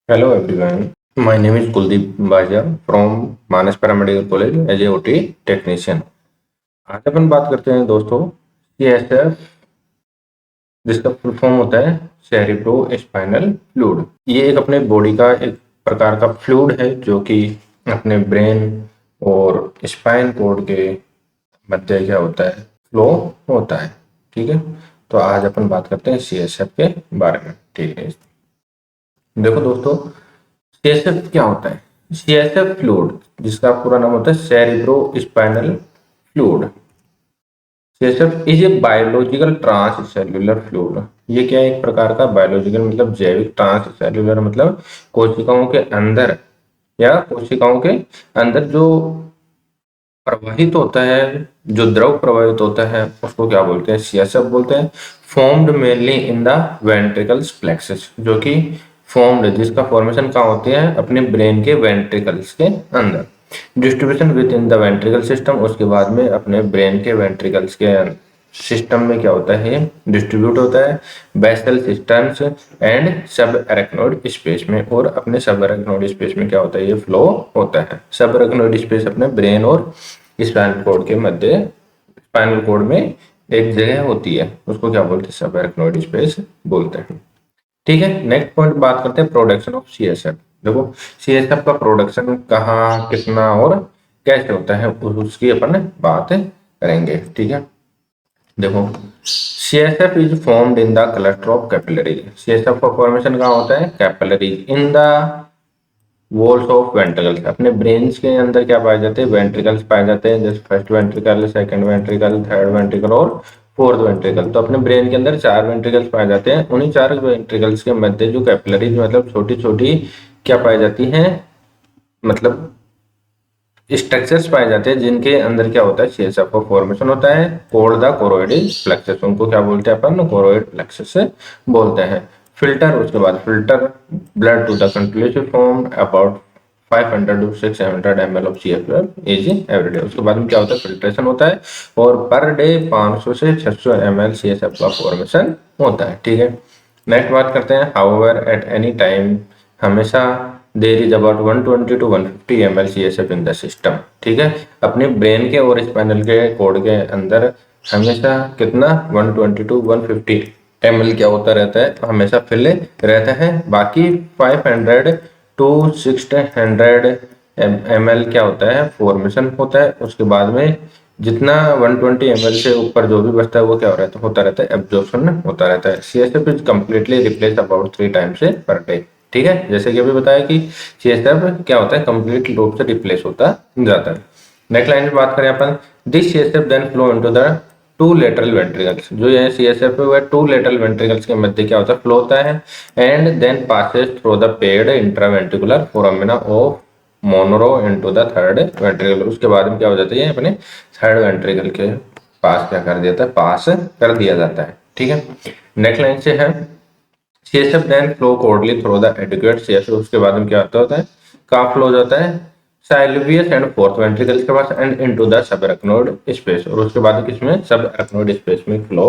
Hello everyone, my name is Kuldeep Bhaja from Manas Paramedical College as a OT technician। आज अपन बात करते हैं दोस्तों CSF, जिसका फुल फॉर्म होता है सेरिब्रो स्पाइनल फ्लूइड। ये एक अपने बॉडी का एक प्रकार का फ्लूइड है जो कि अपने ब्रेन और स्पाइन कोड के मध्य क्या होता है, फ्लो होता है। ठीक है, तो आज अपन बात करते हैं CSF के बारे में। ठीक है, देखो दोस्तों, सीएसएफ क्या होता है? सीएसएफ फ्लूइड, जिसका पूरा नाम होता है cerebrospinal fluid. CSF is a biological transcellular fluid. ये क्या है? एक प्रकार का बायोलॉजिकल मतलब जैविक, ट्रांस सेल्यूलर मतलब कोशिकाओं के अंदर या कोशिकाओं के अंदर जो प्रवाहित होता है, जो द्रव प्रवाहित होता है, उसको क्या बोलते हैं? सीएसएफ बोलते हैं। Formed mainly in the ventricles plexus, जो कि फॉर्म्ड, जिसका फॉर्मेशन कहाँ होती है? अपने ब्रेन के वेंट्रिकल्स के अंदर। Distribution with in the ventricle system, उसके बाद में अपने ब्रेन के वेंट्रिकल्स के सिस्टम में क्या होता है? डिस्ट्रीब्यूट होता है बेसल सिस्टम्स एंड सब एरेक्नोइड स्पेस में। और अपने सब एरेक्नोइड स्पेस में क्या होता है? ये फ्लो होता है। सब एरेक्नोइड स्पेस अपने ब्रेन और स्पाइनल कोड के मध्य, स्पाइनल कोड में एक जगह होती है, उसको क्या बोलते हैं? सब एरेक्नोइड स्पेस बोलते हैं। ठीक है, नेक्स्ट पॉइंट बात करते हैं प्रोडक्शन ऑफ सीएसएफ। देखो, सीएसएफ का प्रोडक्शन कहाँ, कितना और कैसे होता है, उसकी अपन बात करेंगे। ठीक है, देखो, CSF is formed in the cluster of capillaries. CSF का फॉर्मेशन कहाँ होता है? Capillaries in the walls of ventricles. अपने ब्रेन्स के अंदर क्या पाए जाते हैं? वेंट्रिकल्स पाए जाते हैं, जैसे first ventricle, second ventricle, third ventricle और फोर्थ वेंट्रिकल। तो अपने ब्रेन के अंदर 4 वेंट्रिकल्स पाए जाते हैं। उन्हीं 4 वेंट्रिकल्स के मध्य जो कैपिलरीज मतलब छोटी छोटी क्या पाई जाती हैं, मतलब स्ट्रक्चर्स पाए जाते हैं, जिनके अंदर क्या होता है? सीएसएफ का फॉर्मेशन होता है। कोड द कोरोइडल प्लेक्सस, उनको क्या बोलते हैं अपन? कोरोइड प्लेक्सस से बोलते हैं। फिल्टर, उसके बाद filter blood to the continuously form about 500 to 600 ml of CSF is every day. उसके बाद में क्या होता है? फिल्ट्रेशन होता है और पर डे 500 से 600 ml CSF का फॉर्मेशन होता है। ठीक है, नेक्स्ट बात करते हैं हाउएवर एट एनी टाइम, हमेशा there is about 120 to 150 ml CSF in the system. ठीक है, अपने ब्रेन के और स्पाइनल के कोड के अंदर हमेशा कितना? 120 to 150 ml क्या होता रहता है? हमेशा फिल रहता है। बाकी 500 to 600 ml क्या होता है? फॉर्मेशन होता है। उसके बाद में जितना 120 ml से ऊपर जो भी बचता है वो क्या होता रहता है? एब्जॉर्प्शन होता रहता है। CSF is completely replace about 3 times per day. ठीक है, जैसे कि अभी बताया कि CSF क्या होता है? कंप्लीट रूप से रिप्लेस होता जाता है। नेक्स्ट लाइन में बात करें अपन, this CSF then flow into the 2 lateral ventricles. जो ये CSF है वह 2 लेटरल वेंट्रिकल्स के मध्य क्या होता है? फ्लो होता है। And then passes through the paired intraventricular foramina of Monro into the third ventricle. उसके बाद में क्या हो जाता है? ये अपने थर्ड वेंट्रिकल के पास क्या कर दिया था? पास कर दिया जाता है। ठीक है, नेक्स्ट लाइन से है CSF then flow caudally through the adequate CSF। उसके बाद में क्या होता है? कहाँ फ्लो हो जाता है? साइलोवियस एंड फोर्थ वेंट्रिकल के पास एंड इनटू द सबएरेक्नोइड स्पेस। और उसके बाद किसमें? सबएरेक्नोइड स्पेस में फ्लो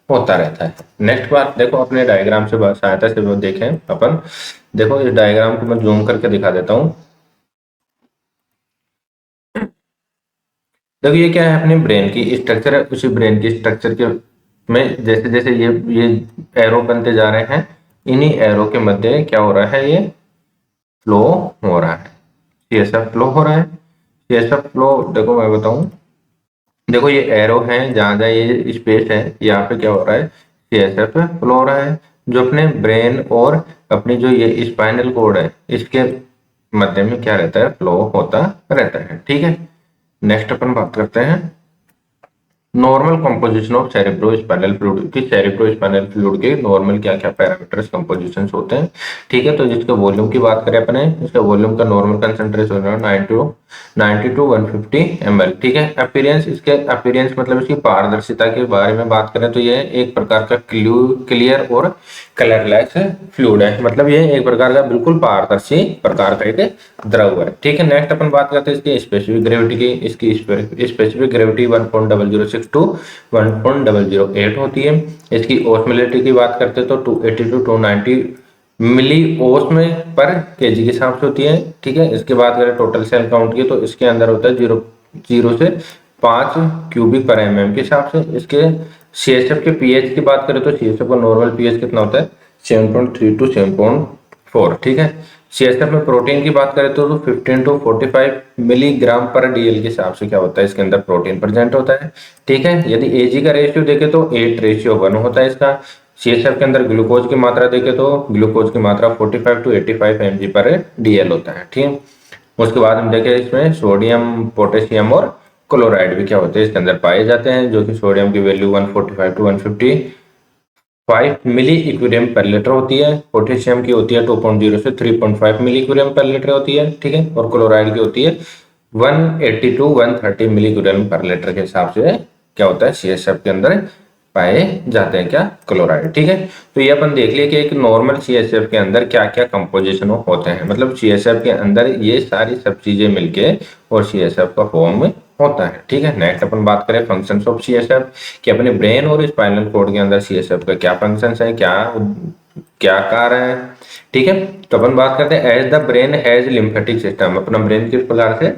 होता रहता है। नेक्स्ट बात देखो, अपने डायग्राम से सहायता से वो देखें अपन। देखो, इस डायग्राम को मैं जूम करके दिखा देता हूँ। देखो, ये क्या है? अपने ब्रेन की स्ट्रक्चर है। उसी ब्रेन की स्ट्रक्चर के में जैसे जैसे ये एरो बनते जा रहे हैं, इन्हीं एरो के मध्य क्या हो रहा है? ये फ्लो हो रहा है, CSF फ्लो हो रहा है। CSF फ्लो देखो मैं बताऊं, देखो ये एरो है, जहां जहां ये स्पेस है, यहाँ पे क्या हो रहा है? CSF फ्लो हो रहा है, जो अपने ब्रेन और अपनी जो ये स्पाइनल कोड है, इसके मध्य में क्या रहता है? फ्लो होता रहता है। ठीक है, नेक्स्ट अपन बात करते हैं normal composition of cerebro spinal fluid की। सेरेब्रो स्पाइनल फ्लूइड के नॉर्मल क्या क्या पैरामीटर्स कंपोजिशन होते हैं। ठीक है, तो जिसके वॉल्यूम की बात करें अपने, इसका वॉल्यूम का नॉर्मल कंसेंट्रेशन है 90 to 150 ml। ठीक है, अपीयरेंस, इसके अपीयरेंस मतलब इसकी पारदर्शिता के बारे में बात करें तो ये एक प्रकार का क्लियर और कलरलेस फ्लूइड है। मतलब ये एक प्रकार का बिल्कुल पारदर्शी प्रकार का एक द्रव है। ठीक है, नेक्स्ट अपन बात करते हैं इसकी स्पेसिफिक ग्रेविटी की। इसकी स्पेसिफिक ग्रेविटी 1.006 to 1.008 होती है। इसकी ऑस्मोलिटी की बात करते हैं तो 280 to 290 मिली ओस में पर केजी के हिसाब से होती है। ठीक है, इसके बाद अगर टोटल सेल काउंट की तो इसके अंदर होता है 0 से 5 क्यूबिक पर एमएम के हिसाब से। इसके सीएसएफ के पीएच की बात करें तो सीएसएफ का नॉर्मल पीएच कितना होता है 7.3 टू 7.4। ठीक है, सीएसएफ में प्रोटीन की बात करें तो 15 टू 45 मिलीग्राम पर डीएल के हिसाब से क्या होता है इसके अंदर प्रोटीन प्रेजेंट होता है। ठीक है, यदि एजी का रेशियो देखे तो 8:1 होता है इसका। सीएसएफ के अंदर ग्लूकोज की मात्रा देखे तो ग्लूकोज की मात्रा 45 टू 85 एमजी पर डीएल होता है। ठीक है, उसके बाद हम देखें इसमें सोडियम, पोटेशियम और क्लोराइड भी क्या होते हैं इसके अंदर पाए जाते हैं, जो कि सोडियम की वैल्यू 145 टू 155 मिली इक्विलिब्रियम पर लीटर होती है। पोटेशियम की होती है 2.0 से 3.5 मिली इक्विलिब्रियम पर लीटर होती है। ठीक है, और क्लोराइड की होती है 180 टू 130 मिली इक्विलिब्रियम पर लीटर के हिसाब से क्या होता है सीएसएफ के अंदर पाए जाते हैं क्या क्लोराइड। ठीक है, तो ये अपन देख लिए कि एक नॉर्मल सीएसएफ के अंदर क्या क्या कंपोजिशन होते हैं, मतलब सीएसएफ के अंदर ये सारी सब चीजें मिलके और सीएसएफ का फॉर्म में होता है। ठीक है, नेक्स्ट अपन बात करें फंक्शंस ऑफ सीएसएफ कि अपने ब्रेन और स्पाइनल कॉर्ड के अंदर सीएसएफ का क्या फंक्शंस है, क्या क्या कार्य है। ठीक है, तो अपन बात करते हैं as the brain has lymphatic system. अपना ब्रेन किस प्रकार से,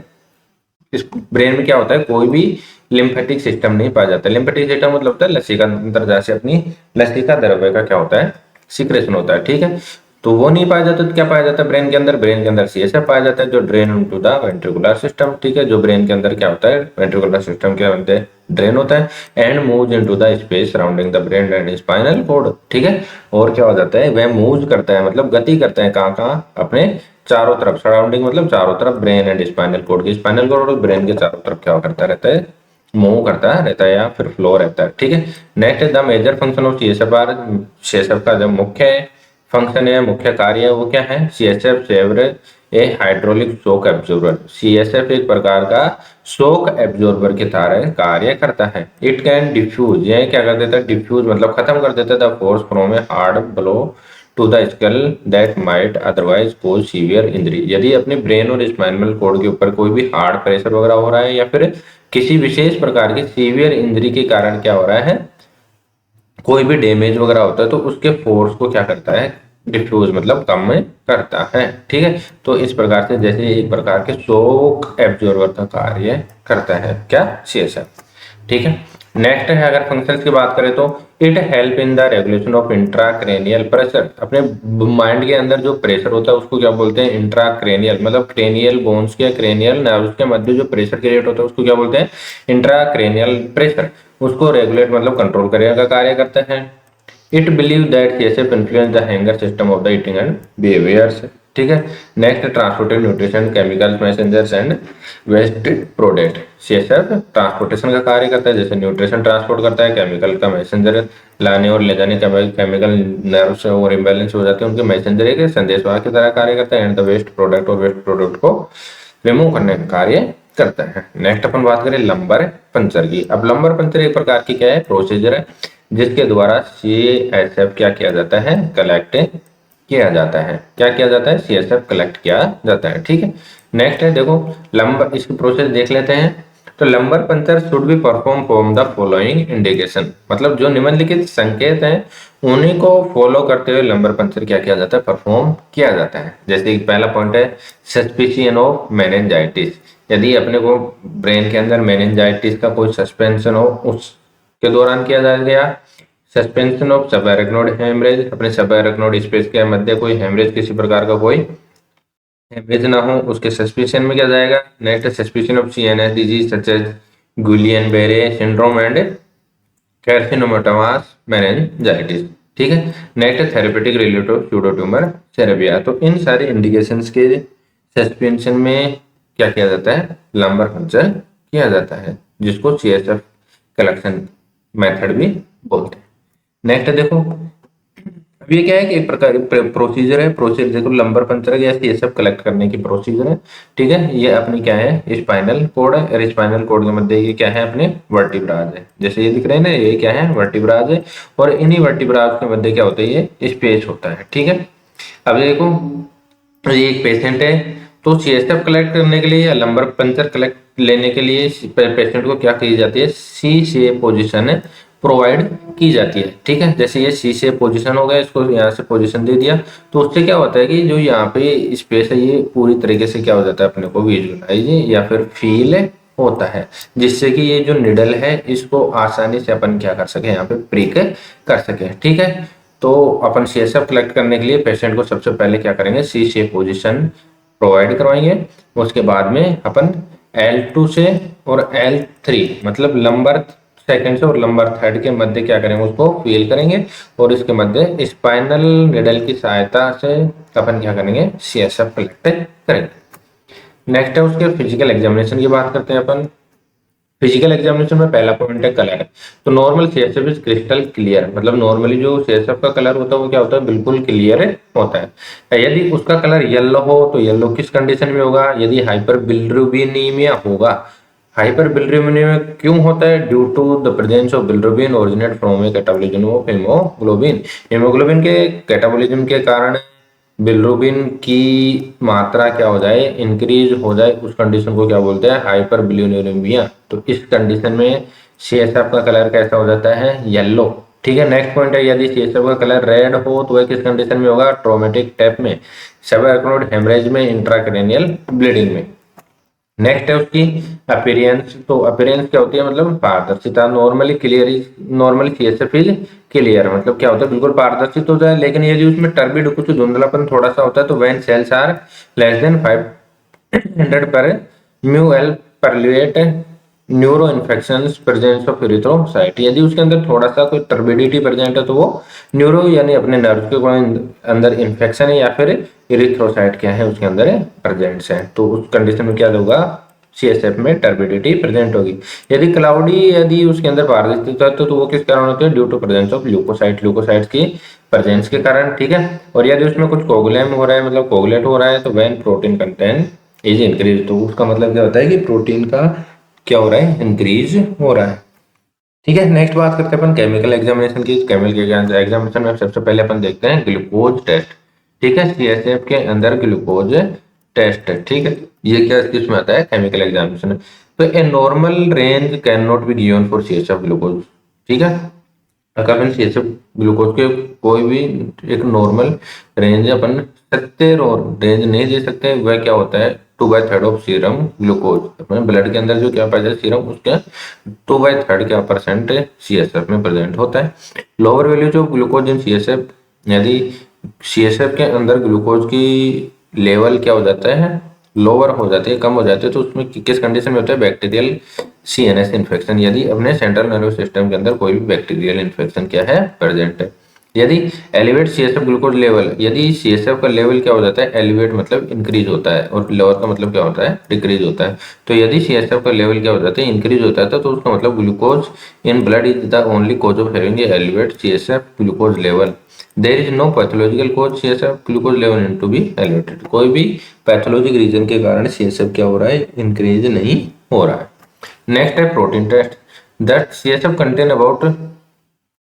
इस ब्रेन में क्या होता है कोई भी लिम्फेटिक सिस्टम नहीं पाया जाता। लिम्फेटिक सिस्टम मतलब होता है लसिका अंतर्जा से अपनी लसिका द्रव्य का क्या होता है सिक्रेशन होता है। ठीक है, तो वो नहीं पाया जाता तो क्या पाया जाता है ब्रेन के अंदर, ब्रेन के अंदर सीएसएफ पाया जाता है जो drain into the ventricular system. ठीक है, जो ब्रेन के अंदर क्या होता है वेंट्रिकुलर सिस्टम के अंदर ड्रेन होता है and moves into the space surrounding the brain and spinal cord. ठीक है, और क्या हो जाता है वह मूव करता है मतलब गति करता है कहाँ कहाँ अपने चारों तरफ, सराउंडिंग मतलब चारों तरफ ब्रेन एंड स्पाइनल कॉर्ड की, स्पाइनल कॉर्ड और ब्रेन के चारों तरफ क्या करता रहता है मूव करता रहता है या फिर फ्लो रहता है। ठीक है, next the major function of CSF are, CSF का जो मुख्य फंक्शन है मुख्य कार्य है वो क्या है, सीएसएफ सेवर ए हाइड्रोलिक शॉक एब्जॉर्बर। सीएसएफ एक प्रकार का शॉक एब्जॉर्बर की तरह कार्य करता है। इट कैन डिफ्यूज, यह क्या कर देता है डिफ्यूज मतलब खत्म कर देता है the force from a hard blow to the skull that might otherwise cause severe injury. यदि अपने ब्रेन और स्पाइनल कॉर्ड के ऊपर कोई भी हार्ड प्रेशर वगैरह हो रहा है या फिर किसी विशेष प्रकार की सीवियर इंजरी के कारण क्या हो रहा है कोई भी डैमेज वगैरह होता है तो उसके फोर्स को क्या करता है डिफ्यूज मतलब कम में करता है। ठीक है, तो इस प्रकार से जैसे एक प्रकार के शॉक एब्जॉर्बर का कार्य करता है क्या सीएसएफ। ठीक है, नेक्स्ट है अगर फंक्शंस की बात करें तो it help in the regulation of intracranial pressure. अपने माइंड के अंदर जो प्रेशर होता है उसको क्या बोलते हैं इंट्राक्रेनियल, मतलब क्रेनियल बोन्स के क्रेनियल नर्व्स के मध्य जो प्रेशर क्रिएट होता है उसको क्या बोलते हैं इंट्राक्रेनियल प्रेशर। उसको रेगुलेट मतलब कंट्रोल करने का कार्य करता है। It believe that CSF influence the hunger system of the eating and behaviours. ठीक है, next transported nutrition chemicals messengers and waste product. CSF transportation का कार्य करता है, जैसे न्यूट्रिशन ट्रांसपोर्ट करता है, केमिकल का मैसेंजर लाने और ले जाने केमिकल नर्व्स और इम्बैलेंस हो जाते हैं उनके मैसेंजर एक संदेशवाहक की तरह कार्य करता है एंड द वेस्ट प्रोडक्ट और वेस्ट प्रोडक्ट को रिमूव करने का कार्य करता है। नेक्स्ट अपन बात करें लंबर पंचर की। अब लंबर पंचर एक प्रकार की क्या है प्रोसीजर है जिसके द्वारा सीएसएफ क्या किया जाता है कलेक्ट किया जाता है, क्या किया जाता है सीएसएफ कलेक्ट किया जाता है। ठीक है, नेक्स्ट है देखो लंबर, इसकी प्रोसेस देख लेते हैं। तो lumbar puncture should be perform from the following indication, मतलब जो निम्नलिखित संकेत हैं उन्हीं को फॉलो करते हुए लंबर पंचर क्या किया जाता है परफॉर्म किया जाता है। जैसे पहला पॉइंट है सस्पिशियन ऑफ मेनिंजाइटिस, यदि अपने को ब्रेन के अंदर मेनिंजाइटिस का कोई सस्पेंशन हो उसके दौरान किया जाएगा। सस्पेंशन ऑफ सबएरेक्नोइड हेमरेज, अपने सबएरेक्नोइड स्पेस के मध्य कोई हेमरेज किसी प्रकार का कोई हेमरेज ना हो उसके सस्पेंशन में क्या जाएगा। Next suspension of CNS disease such as Guillain Barre syndrome and carcinomatous meningitis. ठीक है, next therapeutic relative pseudo tumour cerebri. तो इन सारे इंडिकेशंस के सस्पेंशन में क्या किया जाता है लंबर पंचर किया जाता है जिसको सीएसएफ कलेक्शन मेथड भी बोलते हैं। नेक्स्ट देखो अब ये क्या है कि एक प्रकार प्रोसीजर है, प्रोसीजर देखो लंबर पंचर या सीएसएफ कलेक्ट करने की प्रोसीजर है। ठीक है, ये अपनी क्या है स्पाइनल कोड है और स्पाइनल कोड के मध्य ये क्या है अपने वर्टिब्राज है, जैसे ये दिख रहे हैं ना ये क्या है वर्टिब्राज है और इन्हीं वर्टिब्राज के मध्य क्या होता है ये स्पेस होता है। ठीक है, अब देखो ये एक पेशेंट है तो सीएसएफ कलेक्ट करने के लिए या लंबर पंचर कलेक्ट लेने के लिए पेशेंट को क्या की जाती है सी से पोजीशन प्रोवाइड की जाती है। ठीक है, जैसे ये सी से पोजीशन हो गया, इसको यहाँ से पोजीशन दे दिया, तो उससे क्या होता है कि जो यहाँ पे स्पेस है ये पूरी तरीके से क्या हो जाता है, अपने को विजुअलाइज या फिर फील होता है, जिससे कि ये जो निडल है इसको आसानी से अपन क्या कर सके, यहाँ पे प्रिक कर सके। ठीक है, तो अपन CSF कलेक्ट करने के लिए पेशेंट को सबसे पहले क्या करेंगे, सी से पोजीशन प्रोवाइड करवाएंगे। उसके बाद में अपन L2 से और L3 मतलब लंबर सेकंड से और लंबर थर्ड के मध्य क्या करेंगे, उसको फील करेंगे, और इसके मध्य स्पाइनल निडल की सहायता से अपन क्या करेंगे, CSF कलेक्ट करेंगे। नेक्स्ट है उसके फिजिकल एग्जामिनेशन की बात करते हैं अपन। फिजिकल एग्जामिनेशन में पहला पॉइंट है कलर। तो normal CSF is crystal clear, मतलब नॉर्मली जो CSF का कलर होता है वो क्या होता है, बिल्कुल क्लियर होता है। यदि उसका कलर येलो हो तो येलो किस कंडीशन में होगा, यदि हाइपर बिलिरुबिनेमिया होगा। हाइपर बिलिरुबिनेमिया क्यों होता है, due to the presence of bilirubin originate from a catabolism of haemoglobin. Haemoglobin के कैटाबोलिज्म के कारण बिलिरुबिन की मात्रा क्या हो जाए, इंक्रीज हो जाए, उस कंडीशन को क्या बोलते हैं, हाइपर बिलिरुबिनेमिया। तो इस कंडीशन में CSF का कलर कैसा हो जाता है, येलो। ठीक है, नेक्स्ट पॉइंट है, यदि CSF का कलर रेड हो तो वह किस कंडीशन में होगा, ट्रोमेटिक टैप में, सबएराक्नोइड हेमरेज में, इंट्राक्रैनियल ब्लीडिंग में। नेक्स्ट है उसकी अपीयरेंस। तो अपीयरेंस क्या होती है, मतलब पारदर्शिता। Normally clear is, normally CSF is clear, मतलब क्या होता है, बिल्कुल पारदर्शित होता है। लेकिन यदि उसमें टर्बिड कुछ धुंधलापन थोड़ा सा होता है तो when cells are less than 500 पर म्यू एल परलेट neuro infection presence of erythrocyte. यदि उसके अंदर थोड़ा सा कोई टर्बिडिटी प्रेजेंट है तो वो न्यूरो यानी अपने नर्व के अंदर इन्फेक्शन है, या फिर इरिथ्रोसाइट क्या है उसके अंदर प्रेजेंट्स है, तो उस कंडीशन में क्या होगा, CSF में टर्बिडिटी प्रेजेंट होगी। यदि क्लाउडी, यदि उसके अंदर पारदर्शिता है तो वो किस कारण होती है, due to presence of leukocyte की प्रेजेंस के कारण। ठीक है, और यदि उसमें कुछ कोगुलेम हो रहा है, मतलब कोगुलेट हो रहा है, तो when protein content is increase, तो उसका मतलब क्या होता है कि प्रोटीन का क्या हो रहा है, इंक्रीज हो रहा है। ठीक है, नेक्स्ट बात करते हैं अपन केमिकल एग्जामिनेशन की। केमिकल एग्जामिनेशन में सबसे पहले अपन देखते हैं ग्लूकोज टेस्ट। ठीक है, CSF के अंदर ग्लूकोज टेस्ट है। ठीक है, ये क्या किसमें आता है, केमिकल एग्जामिनेशन में। तो a normal range can not be given for CSF glucose. ठीक है, अगर अपन CSF ग्लूकोज के कोई भी एक नॉर्मल रेंज अपन सत्य और रेंज नहीं दे सकते, वह क्या होता है, 2/3 ऑफ सीरम ग्लूकोज। अपने ब्लड के अंदर जो क्या पाया जाए सीरम, उसके 2/3 क्या परसेंट CSF में प्रेजेंट होता है। Lower values of glucose in CSF, यदि CSF के अंदर ग्लूकोज की लेवल क्या हो जाता है, लोअर हो जाती है, कम हो जाती है, तो उसमें किस कंडीशन में होता है, बैक्टीरियल CNS इन्फेक्शन। यदि अपने सेंट्रल नर्वस सिस्टम के अंदर कोई भी बैक्टीरियल इन्फेक्शन क्या है, प्रेजेंट है। यदि एलिवेट CSF ग्लूकोज लेवल, यदि CSF का लेवल क्या हो जाता है, एलिवेट मतलब इंक्रीज होता है, और लोअर का मतलब क्या होता है, डिक्रीज होता है। तो यदि CSF का लेवल क्या हो जाता है, इंक्रीज होता है, तो उसका मतलब glucose in blood is the only cause of having elevate CSF glucose level. There is no pathological cause CSF glucose level in to be elevated. कोई भी पैथोलॉजिक रीजन के कारण CSF क्या हो रहा है, इंक्रीज नहीं हो रहा है। नेक्स्ट है protein test. That CSF contain about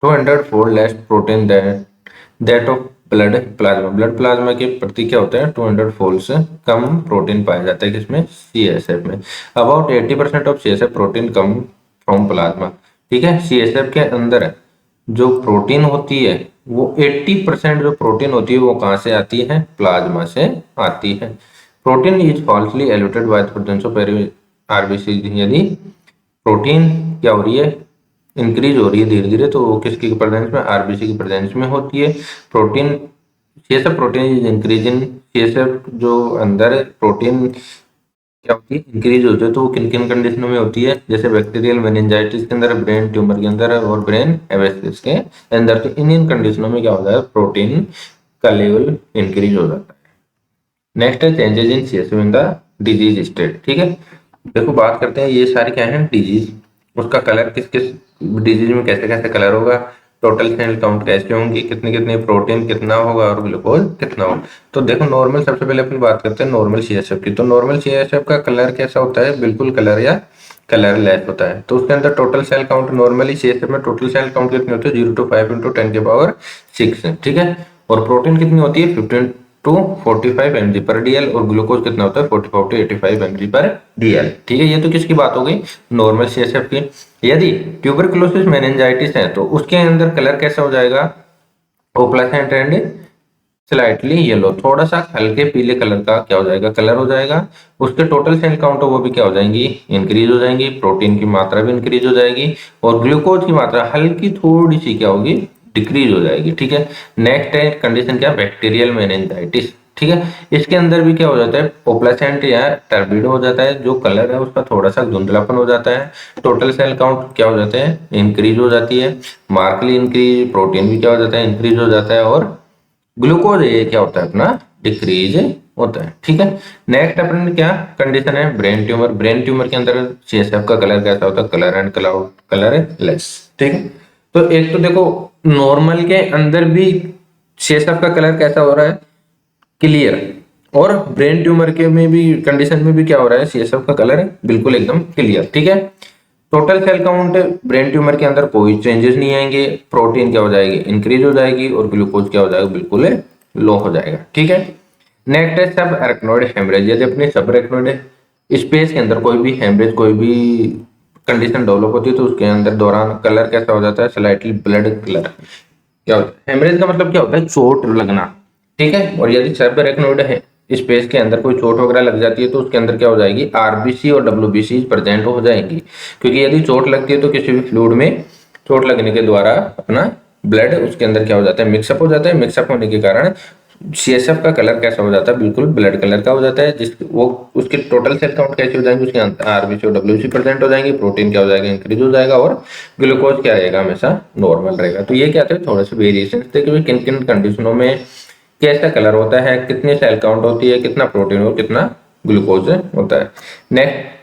200 fold less protein that of blood plasma. Blood plasma के प्रति क्या होता है, 200 फोल्ड से कम प्रोटीन पाया जाता है किसमें, CSF में। About 80% of CSF protein come from plasma. ठीक है, CSF के अंदर जो प्रोटीन होती है वो 80% जो प्रोटीन होती है वो कहाँ से आती है, प्लाज्मा से आती है। Protein is falsely elevated by the presence of RBC। यदि प्रोटीन क्या हो रही है, इंक्रीज हो रही है धीरे धीरे, तो वो किसकी प्रेजेंस में, RBC की प्रेजेंस में होती है। Protein CSF protein is increase in CSF, जो अंदर प्रोटीन क्या होती है, इंक्रीज होती है, तो वो किन किन कंडीशनों में होती है, जैसे बैक्टीरियल मेनिंजाइटिस के अंदर, ब्रेन ट्यूमर के अंदर, और ब्रेन एवेसिस के अंदर। तो इन कंडीशनों में क्या होता है, प्रोटीन का लेवल इंक्रीज हो जाता है। नेक्स्ट है changes in CSF in the disease state. ठीक है, देखो बात करते हैं ये सारे क्या है, डिजीज, उसका कलर किस किस डिजीज में कैसे कैसे कलर होगा, टोटल सेल काउंट कैसे होंगी, कितने कितने प्रोटीन कितना होगा, और ग्लूकोज कितना होगा। तो देखो नॉर्मल, सबसे पहले अपन बात करते हैं नॉर्मल CSF की। तो नॉर्मल CSF का कलर कैसा होता है, बिल्कुल कलर या कलरलेस होता है। तो उसके अंदर total sale count, normally CSF में टोटल सेल काउंट कितनी होती है, 0 to 5 × 10⁶ ठीक है, और प्रोटीन कितनी होती है, 15 टू 45 mg पर dl और ग्लूकोज कितना होता है 45 टू 85 mg पर dl। ठीक है, ये तो किसकी बात हो गई, नॉर्मल CSF की। यदि ट्यूबरकुलोसिस मेनिंजाइटिस है तो उसके अंदर कलर कैसा हो जाएगा, ओप्लासेंट एंड स्लाइटली येलो, थोड़ा सा हल्के पीले कलर का क्या हो जाएगा, कलर हो जाएगा। उसके टोटल सेल काउंट वो भी क्या हो जाएंगी, इंक्रीज हो जाएंगी, प्रोटीन की मात्रा भी इंक्रीज हो जाएगी और ग्लूकोज की मात्रा हल्की थोड़ी सी क्या होगी, डिक्रीज हो जाएगी। ठीक है, नेक्स्ट है कंडीशन क्या, बैक्टीरियल मेनिंजाइटिस। ठीक है, इसके अंदर भी क्या हो जाता है, ओप्लासेंट या टर्बिडो हो जाता है, जो कलर है उसका थोड़ा सा धुंधलापन हो जाता है, टोटल सेल काउंट क्या हो जाते हैं, इंक्रीज हो जाती है, मार्कली इंक्रीज, प्रोटीन भी क्या हो जाता है, इंक्रीज हो जाता है और ग्लूकोज ये क्या होता है अपना डिक्रीज होता है। ठीक है, नेक्स्ट अपन क्या कंडीशन है, ब्रेन ट्यूमर। ब्रेन ट्यूमर के अंदर CSF का कलर कैसा होता है, colour and cloud colour less. ठीक है, तो एक तो देखो नॉर्मल के अंदर भी CSF का कलर कैसा हो रहा है, क्लियर, और ब्रेन ट्यूमर के में भी कंडीशन में भी क्या हो रहा है, CSF का कलर बिल्कुल एकदम क्लियर। ठीक है, total sale count brain tumour के अंदर कोई चेंजेस नहीं आएंगे, प्रोटीन क्या हो जाएगी, इंक्रीज हो जाएगी और ग्लूकोज क्या हो जाएगा, बिल्कुल लो हो जाएगा। ठीक है, नेक्स्ट है सब एरेक्नोइड हेमरेज। यदि अपने सब एरेक्नोइड स्पेस के अंदर कोई भी हेमरेज, कोई भी कंडीशन डेवलप होती है तो उसके अंदर दौरान कलर कैसा हो जाता है, स्लाइटली ब्लड कलर क्या होता है। हेमरेज का मतलब क्या होता है, चोट लगना। ठीक है, और यदि सब एरेक्नोइड है स्पेस के अंदर कोई चोट वगैरह लग जाती है तो उसके अंदर क्या हो जाएगी, RBC और WBC प्रेजेंट हो जाएंगी, क्योंकि यदि चोट लगती है तो किसी भी फ्लूइड में चोट लगने के द्वारा अपना ब्लड उसके अंदर क्या हो जाता है, मिक्सअप हो जाता है। मिक्सअप होने के कारण CSF का कलर कैसा हो जाता है, बिल्कुल ब्लड कलर का हो जाता है, जिस वो उसके टोटल सेल काउंट कैसे हो जाएंगे, उसके अंदर RBC और WBC प्रेजेंट हो जाएंगे, प्रोटीन क्या हो जाएगा, इंक्रीज हो जाएगा और ग्लूकोज क्या रहेगा, हमेशा नॉर्मल रहेगा। तो ये क्या थे थोड़े से वेरिएशन थे कि किन किन कंडीशनों में कैसा कलर होता है, कितनी सेल काउंट होती है, कितना प्रोटीन और कितना ग्लूकोज होता है। नेक्स्ट